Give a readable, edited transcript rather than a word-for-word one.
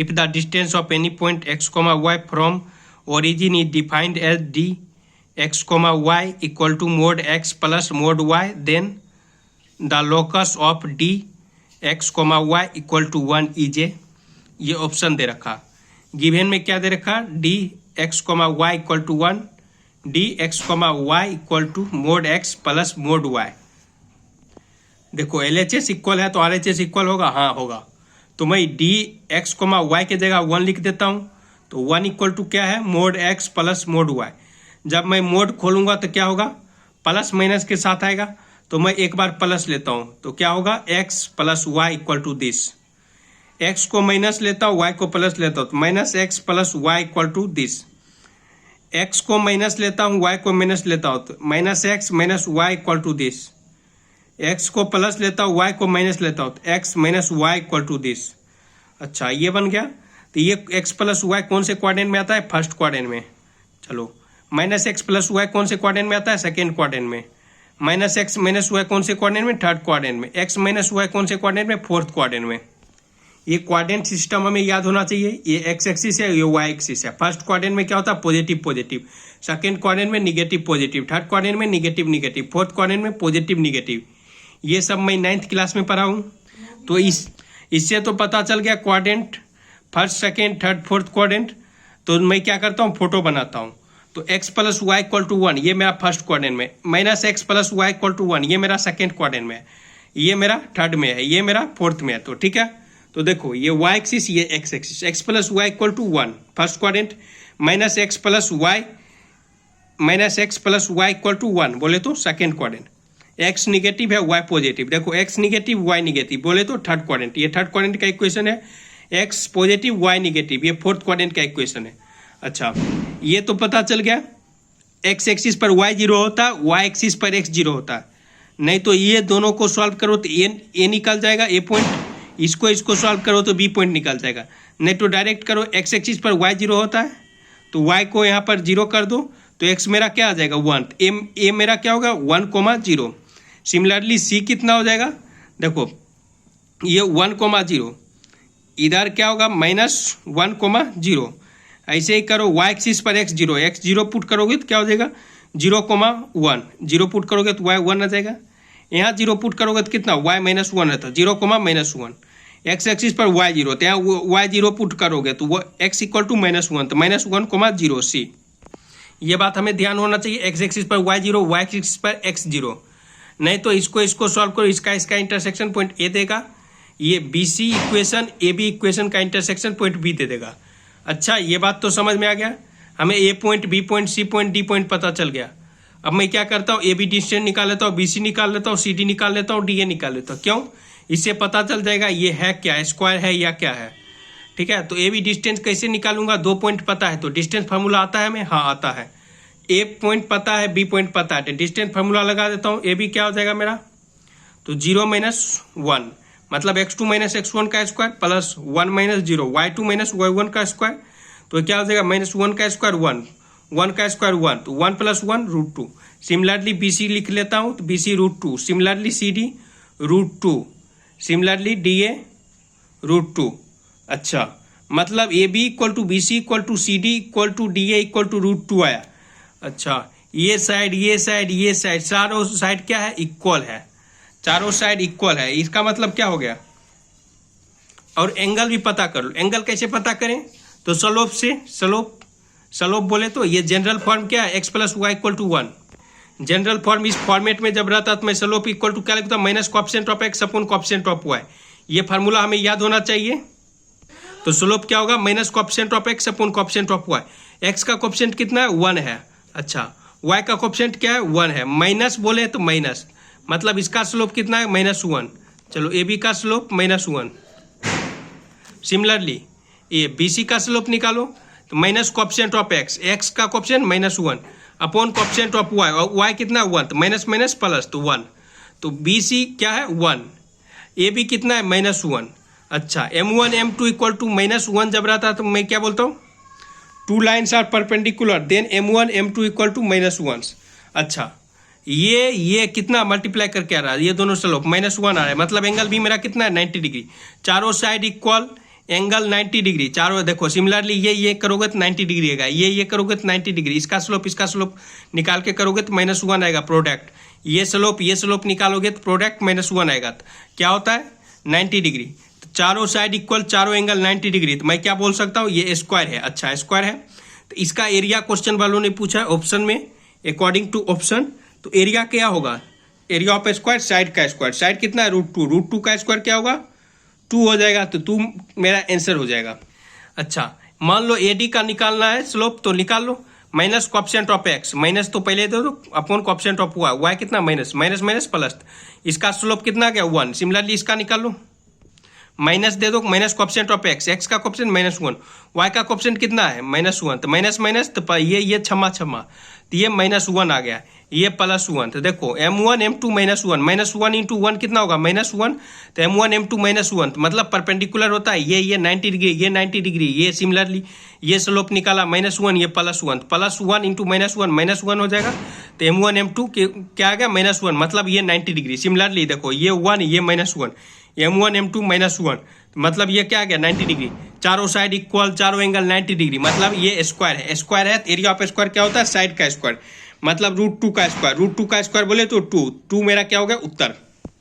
if the distance of any point x comma y from origin is defined as d x comma y equal to mod x plus mod y, then the locus of d x comma y equal to 1 is a, ये option दे रखा। Given में क्या दे रखा, d x comma y equal to 1, d x comma y equal to mod x plus mod y. देखो L H S equal है तो आर एच एस इक्वल होगा, हाँ होगा। तो मैं डी एक्स कोमा वाई की जगह 1 लिख देता हूँ। तो 1 इक्वल टू क्या है, mod x plus mod y. जब मैं मोड खोलूंगा तो क्या होगा, प्लस माइनस के साथ आएगा। तो मैं एक बार प्लस लेता हूँ तो क्या होगा, x plus y equal to this. X को माइनस लेता हूँ, वाई को प्लस लेता हूँ, तो minus x plus y equal to this. X को माइनस लेता हूँ, वाई को माइनस लेता हूँ, तो minus x minus y equal to this. X को प्लस लेता हूँ, वाई को माइनस लेता हूँ, तो x minus y equal to this. अच्छा ये बन गया। तो ये एक्स प्लस वाई कौन से क्वाड्रेंट में आता है, फर्स्ट क्वाड्रेंट में। चलो माइनस एक्स प्लस वाई कौन से क्वाड्रेंट में आता है, सेकेंड क्वाड्रेंट में। माइनस एक्स माइनस वाई कौन से क्वाड्रेंट में, थर्ड क्वाड्रेंट में। एक्स माइनस वाई कौन से क्वाड्रेंट में, फोर्थ क्वाड्रेंट में। ये क्वाड्रेंट सिस्टम हमें याद होना चाहिए। ये एक्स एक्सिस है, ये वाई एक्सिस है। फर्स्ट क्वाड्रेंट में क्या होता है, पॉजिटिव पॉजिटिव। सेकंड क्वाड्रेंट में निगेटिव पॉजिटिव। थर्ड क्वाड्रेंट में निगेटिव निगेटिव। फोर्थ क्वाड्रेंट में पॉजिटिव निगेटिव। ये सब मैं 9th क्लास में पढ़ा हूँ। तो इससे तो पता चल गया quadrant first second third fourth quadrant. तो मैं क्या करता हूँ, फोटो बनाता हूँ। तो x plus y equal to 1 ये मेरा फर्स्ट क्वाड्रेंट में, minus x plus y equal to 1 ये मेरा सेकेंड क्वाड्रेंट में है, ये मेरा थर्ड में है, ये मेरा फोर्थ में है। तो ठीक है, तो देखो ये y एक्सिस ये x axis. x plus y equal to 1 first quadrant, minus x plus y equal to 1 बोले तो सेकेंड क्वाड्रेंट। x निगेटिव है, y पॉजिटिव। देखो x निगेटिव y निगेटिव बोले तो थर्ड क्वाड्रेंट। ये थर्ड क्वाड्रेंट का equation है, x पॉजिटिव y निगेटिव। ये फोर्थ क्वाड्रेंट का इक्वेशन है। अच्छा ये तो पता चल गया, x एक्सिस पर y 0 होता है, y एक्सिस पर x 0 होता है। नहीं तो ये दोनों को सॉल्व करो तो ए निकल जाएगा, ए पॉइंट। इसको सॉल्व करो तो बी पॉइंट निकल जाएगा। नहीं तो डायरेक्ट करो, एक्स एक्सिस पर वाई 0 होता है तो वाई को यहाँ पर 0 कर दो तो एक्स मेरा क्या आ जाएगा, 1। ए मेरा क्या होगा, 1,0। सिमिलरली सी कितना हो जाएगा, देखो ये 1,0। इधर क्या होगा, -1,0। ऐसे ही करो, वाई एक्सिस पर एक्स 0 पुट करोगे तो क्या हो जाएगा, 0,1। 0 पुट करोगे तो वाई 1 आ जाएगा। यहाँ 0 पुट करोगे तो कितना, y -1 रहता है, 0,-1। एक्स एक्सिस पर y 0, तो यहाँ y 0 पुट करोगे तो वो x इक्वल टू -1, तो -1,0 सी। ये बात हमें ध्यान होना चाहिए, x एक्सिस पर y 0, y एक्सिस पर x 0। नहीं तो इसको सॉल्व करो, इसका इंटरसेक्शन पॉइंट a देगा। ये BC इक्वेशन AB इक्वेशन का इंटरसेक्शन पॉइंट B दे देगा। अच्छा ये बात तो समझ में आ गया, हमें A point, B point, C point, D point पता चल गया। अब मैं क्या करता हूँ, AB डिस्टेंस निकाल लेता हूँ, BC निकाल लेता हूँ, CD निकाल लेता हूँ, DA निकाल लेता हूँ। क्यों, इससे पता चल जाएगा ये है क्या, स्क्वायर है या क्या है। ठीक है, तो AB डिस्टेंस कैसे निकालूंगा, 2 पॉइंट पता है तो डिस्टेंस फार्मूला आता है हमें, हाँ आता है। A पॉइंट पता है, B पॉइंट पता है, तो डिस्टेंस फार्मूला लगा देता हूँ। AB क्या हो जाएगा मेरा, तो 0-1 मतलब x2 - x1 का स्क्वायर प्लस 1 - 0 y2 - y1 का स्क्वायर। तो क्या हो जाएगा, -1 का स्क्वायर 1, 1 का स्क्वायर 1, तो 1 + 1 √2। सिमिलरली BC लिख लेता हूँ तो BC √2, similarly CD √2, similarly DA √2। अच्छा मतलब AB = BC = CD = DA = √2 आया। अच्छा ये साइड चारों साइड क्या है, इक्वल है, चारों साइड इक्वल है। इसका मतलब क्या हो गया, और एंगल भी पता कर लो। एंगल कैसे पता करें, तो स्लोप से, स्लोप बोले तो ये जनरल फॉर्म क्या है, x + y = 1। जनरल फॉर्म इस फॉर्मेट में जब रहता तो मैं स्लोप इक्वल टू क्या लिखता हूँ, minus coefficient of x upon coefficient of y। ये फार्मूला हमें याद होना चाहिए। तो स्लोप क्या होगा, minus coefficient of x upon coefficient of y। x का कोएफिशिएंट कितना है, 1 है। अच्छा y का कोएफिशिएंट क्या है, 1 है। माइनस बोले तो माइनस, मतलब इसका स्लोप कितना है, -1। चलो AB का स्लोप -1। सिमिलरली ये BC का स्लोप निकालो तो माइनस कोएफिशिएंट ऑफ x का coefficient -1 upon coefficient of y, और y कितना 1, तो माइनस माइनस प्लस तो 1। तो BC क्या है 1, AB कितना है -1। अच्छा M1 M2 = -1 जब रहता है तो मैं क्या बोलता हूँ, 2 lines are perpendicular then M1 M2 = -1। अच्छा ये कितना मल्टीप्लाई करके आ रहा है, ये दोनों स्लोप -1 आ रहा है, मतलब एंगल भी मेरा कितना है 90 डिग्री। चारों साइड इक्वल, एंगल 90 डिग्री, चारों देखो सिमिलरली ये करोगे तो 90 डिग्री आएगा, ये करोगे तो 90 डिग्री, इसका स्लोप निकाल के करोगे तो -1 आएगा प्रोडक्ट, ये स्लोप निकालोगे तो प्रोडक्ट -1 आएगा, तो क्या होता है 90 डिग्री। तो चारों साइड इक्वल, चारों एंगल 90 डिग्री, तो मैं क्या बोल सकता हूँ, ये स्क्वायर है। अच्छा स्क्वायर है, तो इसका एरिया क्वेश्चन वालों ने पूछा ऑप्शन में, अकॉर्डिंग टू ऑप्शन, तो एरिया क्या होगा, एरिया ऑफ स्क्वायर साइड का स्क्वायर, साइड कितना है √2 का स्क्वायर क्या होगा 2 हो जाएगा, तो 2 मेरा आंसर हो जाएगा। अच्छा मान लो AD का निकालना है स्लोप, तो निकाल लो, minus coefficient of x, minus तो पहले दे दो अपॉन कोएफिशिएंट ऑफ y कितना माइनस प्लस, इसका स्लोप कितना गया 1, सिमिलरली इसका निकाल लो, माइनस दे दो, माइनस कोएफिशिएंट ऑफ x का कोएफिशिएंट -1, y का कोएफिशिएंट कितना है -1, तो माइनस तो ये छमा तो ये -1 आ गया, ये +1, तो देखो m1 m2 -1 इंटू 1 कितना होगा -1, तो m1 m2 -1, तो मतलब परपेंडिकुलर होता है, ये 90 डिग्री, ये 90 डिग्री, ये सिमिलरली ये स्लोप निकाला -1, ये +1, +1 इंटू -1 हो जाएगा, तो m1 m2 क्या आ गया -1, मतलब ये 90 डिग्री। सिमिलरली देखो ये 1 ये -1, m1 m2 -1, मतलब ये क्या आ गया 90 डिग्री, चारों साइड इक्वल, चारों एंगल 90 डिग्री, मतलब ये स्क्वायर है। स्क्वायर है, एरिया ऑफ स्क्वायर क्या होता है साइड का स्क्वायर, मतलब √2 का स्क्वायर, √2 का स्क्वायर बोले तो 2 मेरा क्या हो गया उत्तर।